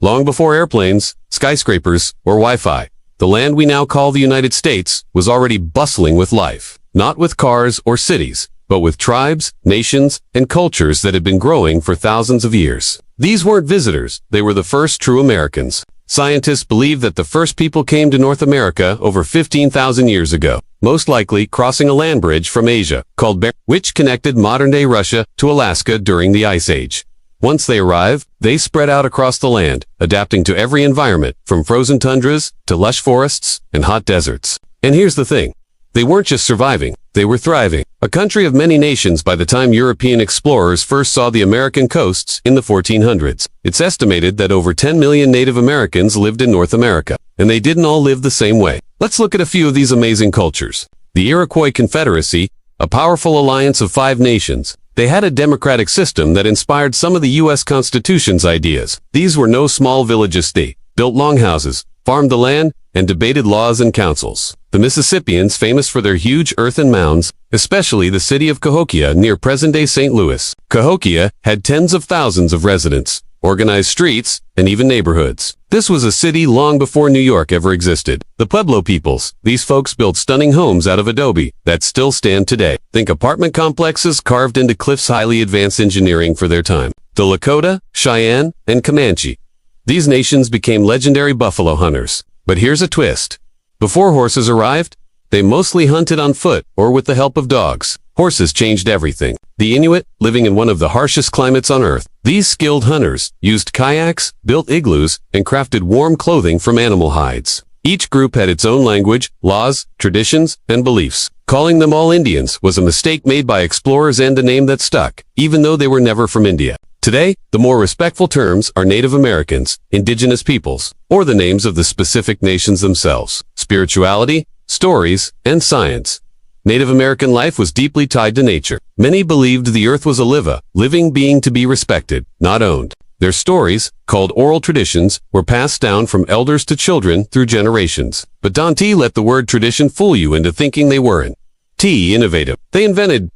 Long before airplanes, skyscrapers, or Wi-Fi, the land we now call the United States was already bustling with life. Not with cars or cities, but with tribes, nations, and cultures that had been growing for thousands of years. These weren't visitors, they were the first true Americans. Scientists believe that the first people came to North America over 15,000 years ago, most likely crossing a land bridge from Asia, called which connected modern-day Russia to Alaska during the Ice Age. Once they arrived, they spread out across the land, adapting to every environment, from frozen tundras to lush forests and hot deserts. And here's the thing. They weren't just surviving, they were thriving. A country of many nations by the time European explorers first saw the American coasts in the 1400s. It's estimated that over 10 million Native Americans lived in North America, and they didn't all live the same way. Let's look at a few of these amazing cultures. The Iroquois Confederacy, a powerful alliance of 5 nations. They had a democratic system that inspired some of the U.S. Constitution's ideas. These were no small villages. They built longhouses, farmed the land, and debated laws and councils. The Mississippians, famous for their huge earthen mounds, especially the city of Cahokia near present-day St. Louis. Cahokia had tens of thousands of residents, organized streets, and even neighborhoods. This was a city long before New York ever existed. The Pueblo peoples, these folks built stunning homes out of adobe that still stand today. Think apartment complexes carved into cliffs, highly advanced engineering for their time. The Lakota, Cheyenne, and Comanche. These nations became legendary buffalo hunters. But here's a twist. Before horses arrived, they mostly hunted on foot or with the help of dogs. Horses changed everything. The Inuit, living in one of the harshest climates on Earth, these skilled hunters used kayaks, built igloos, and crafted warm clothing from animal hides. Each group had its own language, laws, traditions, and beliefs. Calling them all Indians was a mistake made by explorers and a name that stuck, even though they were never from India. Today, the more respectful terms are Native Americans, indigenous peoples, or the names of the specific nations themselves. Spirituality, stories, and science. Native American life was deeply tied to nature. Many believed the earth was a living being to be respected, not owned. Their stories, called oral traditions, were passed down from elders to children through generations. But don't let the word tradition fool you into thinking they weren't innovative. They invented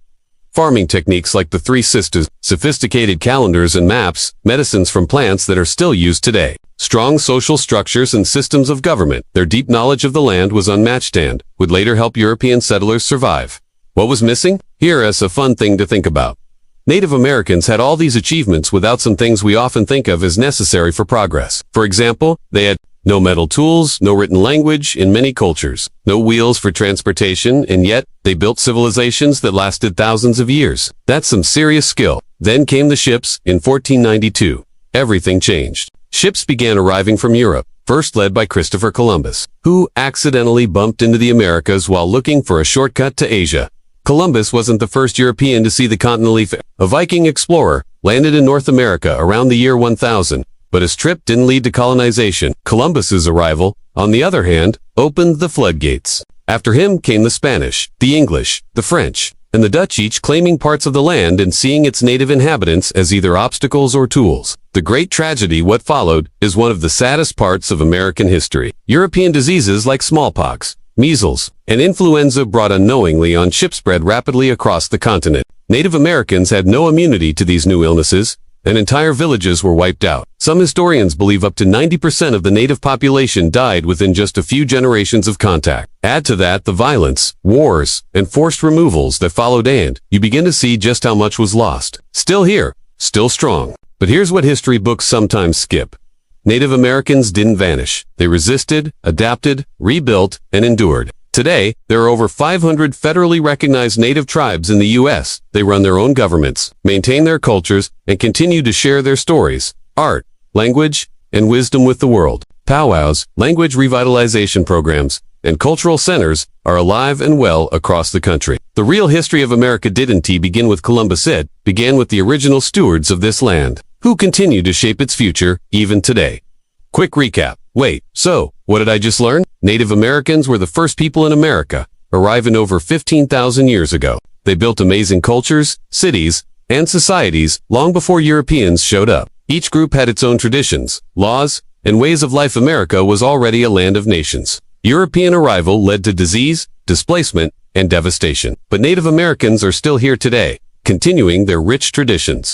farming techniques like the 3 Sisters, sophisticated calendars and maps, medicines from plants that are still used today. Strong social structures and systems of government. Their deep knowledge of the land was unmatched and would later help European settlers survive. What was missing? Here is a fun thing to think about. Native Americans had all these achievements without some things we often think of as necessary for progress. For example, they had no metal tools, no written language in many cultures, no wheels for transportation, and yet they built civilizations that lasted thousands of years. That's some serious skill. Then came the ships in 1492. Everything changed. Ships began arriving from Europe, first led by Christopher Columbus, who accidentally bumped into the Americas while looking for a shortcut to Asia. Columbus wasn't the first European to see the continent. A Viking explorer landed in North America around the year 1000. But his trip didn't lead to colonization. Columbus's arrival, on the other hand, opened the floodgates. After him came the Spanish, the English, the French, and the Dutch, each claiming parts of the land and seeing its native inhabitants as either obstacles or tools. The great tragedy, what followed, is one of the saddest parts of American history. European diseases like smallpox, measles, and influenza brought unknowingly on ships spread rapidly across the continent. Native Americans had no immunity to these new illnesses, and entire villages were wiped out. Some historians believe up to 90% of the native population died within just a few generations of contact. Add to that the violence, wars, and forced removals that followed, and you begin to see just how much was lost. Still here, still strong. But here's what history books sometimes skip. Native Americans didn't vanish. They resisted, adapted, rebuilt, and endured. Today, there are over 500 federally recognized native tribes in the U.S. They run their own governments, maintain their cultures, and continue to share their stories, art, language, and wisdom with the world. Powwows, language revitalization programs, and cultural centers are alive and well across the country. The real history of America didn't begin with Columbus. It began with the original stewards of this land, who continue to shape its future even today. Quick recap. Wait, so, what did I just learn? Native Americans were the first people in America, arriving over 15,000 years ago. They built amazing cultures, cities, and societies long before Europeans showed up. Each group had its own traditions, laws, and ways of life. America was already a land of nations. European arrival led to disease, displacement, and devastation. But Native Americans are still here today, continuing their rich traditions.